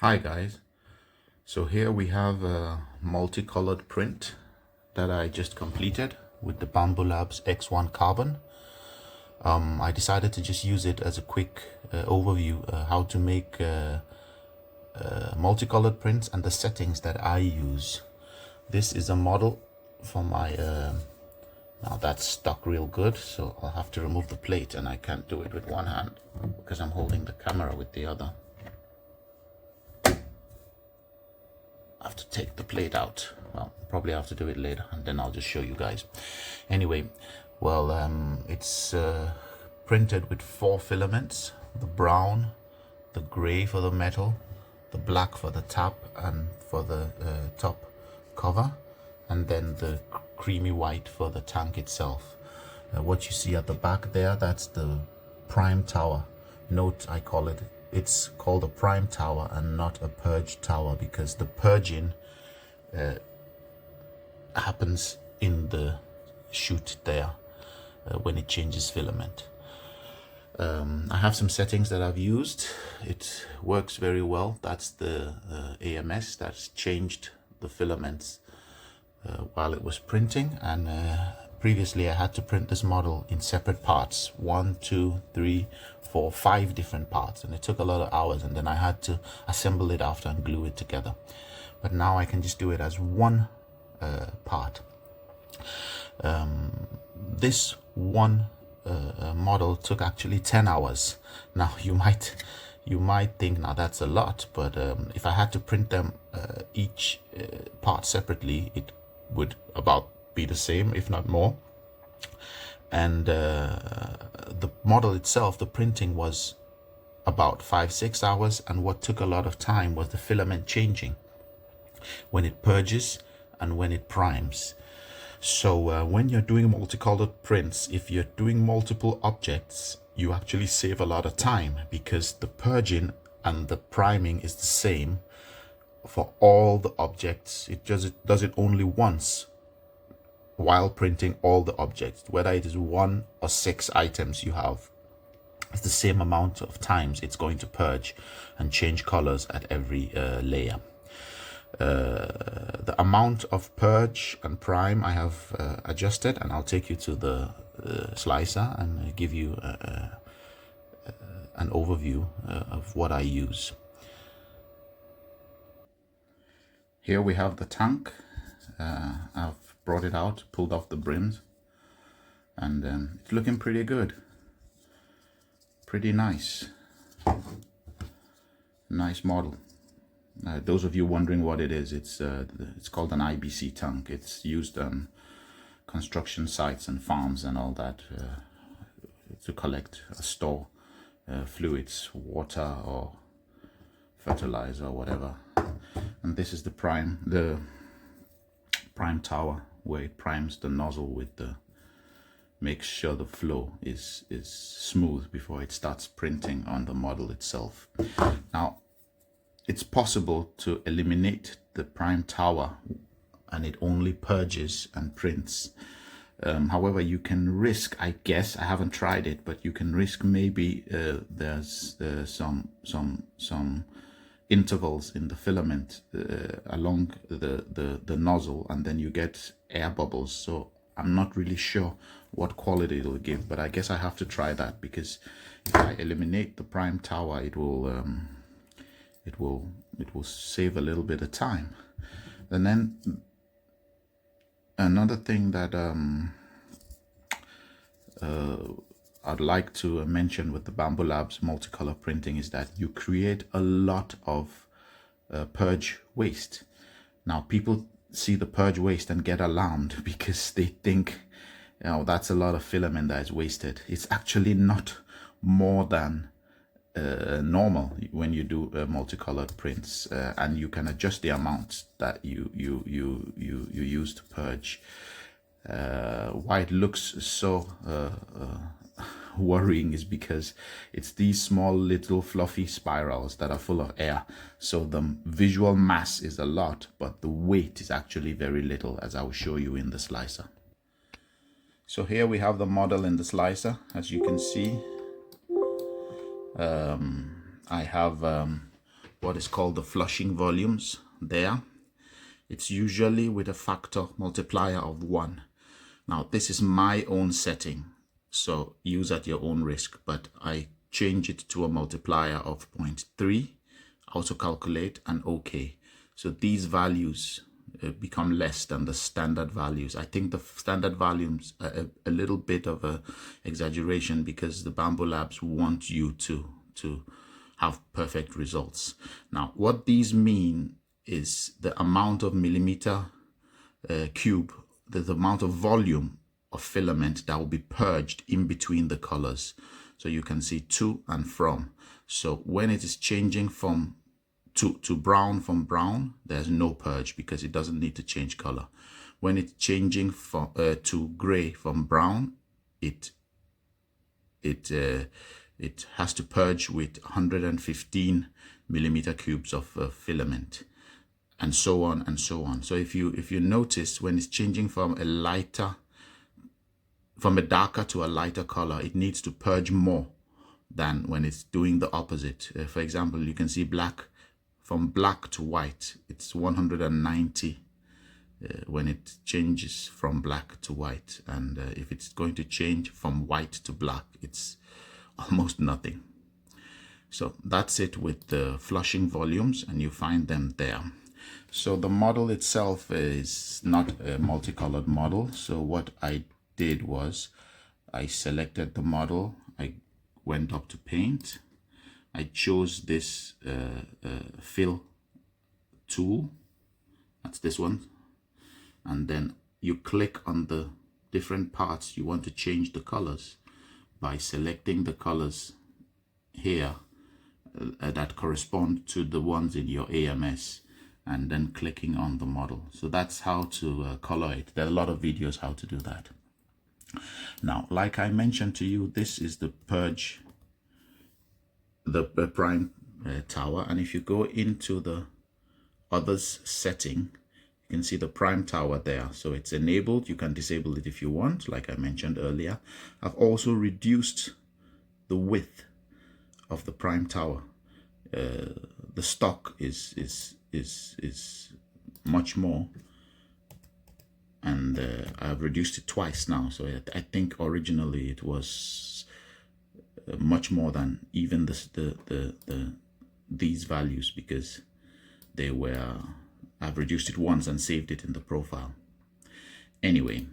Hi guys, so here we have a multicolored print that I just completed with the Bambulab X1 carbon. I decided to just use it as a quick overview how to make multicolored prints and the settings that I use. This is a model for my now that's stuck real good, so I'll have to remove the plate, and I can't do it with one hand because I'm holding the camera with the other. I have to take the plate out. Well, probably have to do it later, and then I'll just show you guys. Anyway, well, it's printed with 4 filaments: the brown, the gray for the metal, the black for the top and for the top cover, and then the creamy white for the tank itself. What you see at the back there, that's the prime tower. Note, it's called a prime tower and not a purge tower, because the purging happens in the chute there when it changes filament. I have some settings that I've used. It works very well. That's the AMS that's changed the filaments while it was printing, and previously I had to print this model in separate parts, 1, 2, 3, 4, 5 different parts, and it took a lot of hours, and then I had to assemble it after and glue it together. But now I can just do it as one part. This one model took actually 10 hours. Now you might think, now that's a lot, but if I had to print them each part separately, it would about be the same, if not more. And the model itself, the printing was about 5-6 hours, and what took a lot of time was the filament changing when it purges and when it primes. So when you're doing multicolored prints, if you're doing multiple objects, you actually save a lot of time, because the purging and the priming is the same for all the objects. It does it only once while printing all the objects, whether it is 1 or 6 items you have. It's the same amount of times it's going to purge and change colors at every layer. The amount of purge and prime I have adjusted, and I'll take you to the slicer and give you an overview of what I use. Here we have the tank. I've brought it out, pulled off the brims, and it's looking pretty good. Pretty nice. Nice model. Those of you wondering what it is, it's called an IBC tank. It's used on construction sites and farms and all that to collect or store fluids, water or fertilizer or whatever. And this is the prime tower, where it primes the nozzle with the, makes sure the flow is smooth before it starts printing on the model itself. Now, it's possible to eliminate the prime tower and it only purges and prints. However, you can risk, I guess, I haven't tried it, but you can risk maybe there's some intervals in the filament along the nozzle, and then you get air bubbles. So I'm not really sure what quality it'll give, but I guess I have to try that, because if I eliminate the prime tower, it will save a little bit of time. And then another thing that I'd like to mention with the Bambulab's multicolor printing is that you create a lot of purge waste. Now, people see the purge waste and get alarmed because they think, you know, that's a lot of filament that is wasted. It's actually not more than normal when you do multicolored prints, and you can adjust the amounts that you use to purge. Why it looks so worrying is because it's these small little fluffy spirals that are full of air. So the visual mass is a lot, but the weight is actually very little, as I will show you in the slicer. So here we have the model in the slicer. As you can see, I have what is called the flushing volumes there. It's usually with a factor multiplier of 1. Now this is my own setting, so use at your own risk, but I change it to a multiplier of 0.3, auto calculate, and OK. So these values become less than the standard values. I think the standard values are a little bit of a exaggeration because the Bambulabs want you to have perfect results. Now what these mean is the amount of millimeter cube, the amount of volume of filament that will be purged in between the colors. So you can see to and from. So when it is changing from to brown from brown, there's no purge because it doesn't need to change color. When it's changing from to gray from brown, it has to purge with 115 millimeter cubes of filament, and so on and so on. So if you notice, when it's changing from a darker to a lighter color, it needs to purge more than when it's doing the opposite. For example, you can see black, from black to white, it's 190 when it changes from black to white, and if it's going to change from white to black, it's almost nothing. So that's it with the flushing volumes, and you find them there. So the model itself is not a multicolored model. So what I did was I selected the model, I went up to paint, I chose this fill tool, that's this one, and then you click on the different parts you want to change the colors by selecting the colors here that correspond to the ones in your AMS, and then clicking on the model. So that's how to color it. There are a lot of videos how to do that. Now, like I mentioned to you, this is the purge, the prime tower, and if you go into the others setting, you can see the prime tower there. So it's enabled. You can disable it if you want, like I mentioned earlier. I've also reduced the width of the prime tower. The stock is much more, and I've reduced it twice now. So I think originally it was much more than even these values, because they were, I've reduced it once and saved it in the profile. Anyway,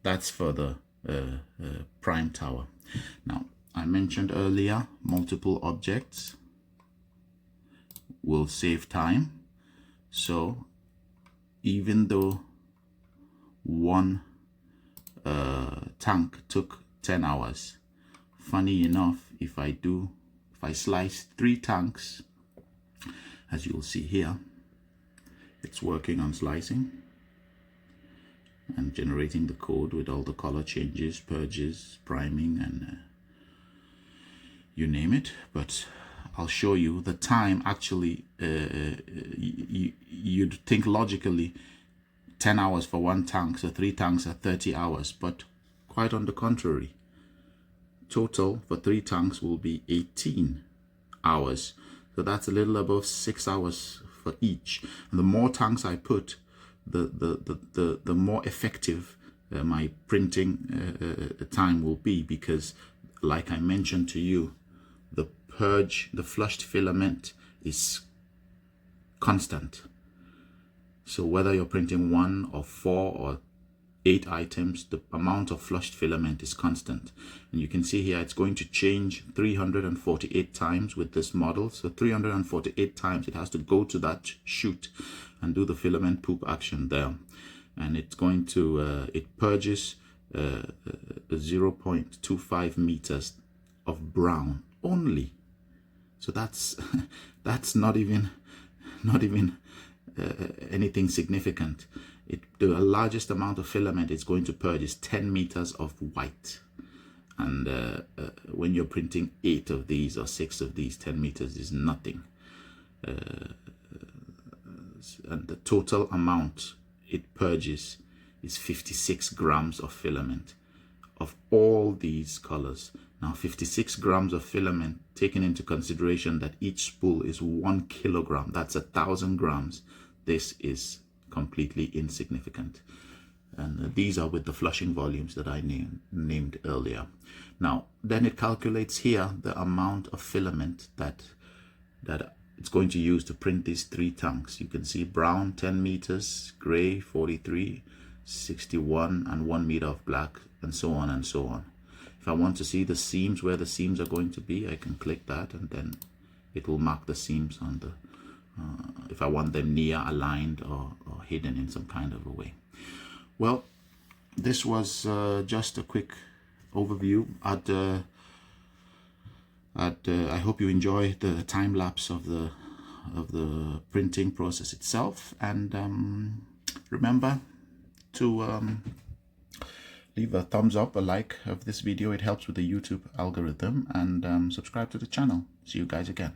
that's for the prime tower. Now, I mentioned earlier, multiple objects will save time. So even though one tank took 10 hours, funny enough, if I slice 3 tanks, as you'll see here, it's working on slicing and generating the code with all the color changes, purges, priming, and you name it. But I'll show you the time. Actually, you'd think logically 10 hours for 1 tank, so 3 tanks are 30 hours, but quite on the contrary. Total for 3 tanks will be 18 hours. So that's a little above 6 hours for each. And the more tanks I put, the more effective my printing time will be, because like I mentioned to you, the purge, the flushed filament is constant. So whether you're printing 1 or 4 or 8 items, the amount of flushed filament is constant. And you can see here it's going to change 348 times with this model. So 348 times it has to go to that chute and do the filament poop action there. And it's going to, it purges 0.25 meters of brown only. So that's not even anything significant. The largest amount of filament it's going to purge is 10 meters of white, and when you're printing 8 of these or 6 of these, 10 meters is nothing. And the total amount it purges is 56 grams of filament of all these colors. Now 56 grams of filament, taking into consideration that each spool is 1 kilogram, that's 1,000 grams. This is completely insignificant. And these are with the flushing volumes that I named earlier. Now, then it calculates here the amount of filament that it's going to use to print these 3 tanks. You can see brown 10 meters, gray 43, 61, and 1 meter of black, and so on and so on. If I want to see the seams, where the seams are going to be, I can click that, and then it will mark the seams on the, if I want them near, aligned, or hidden in some kind of a way. Well, this was just a quick overview. I hope you enjoy the time lapse of the printing process itself, and remember to leave a thumbs up, a like of this video. It helps with the YouTube algorithm, and subscribe to the channel. See you guys again.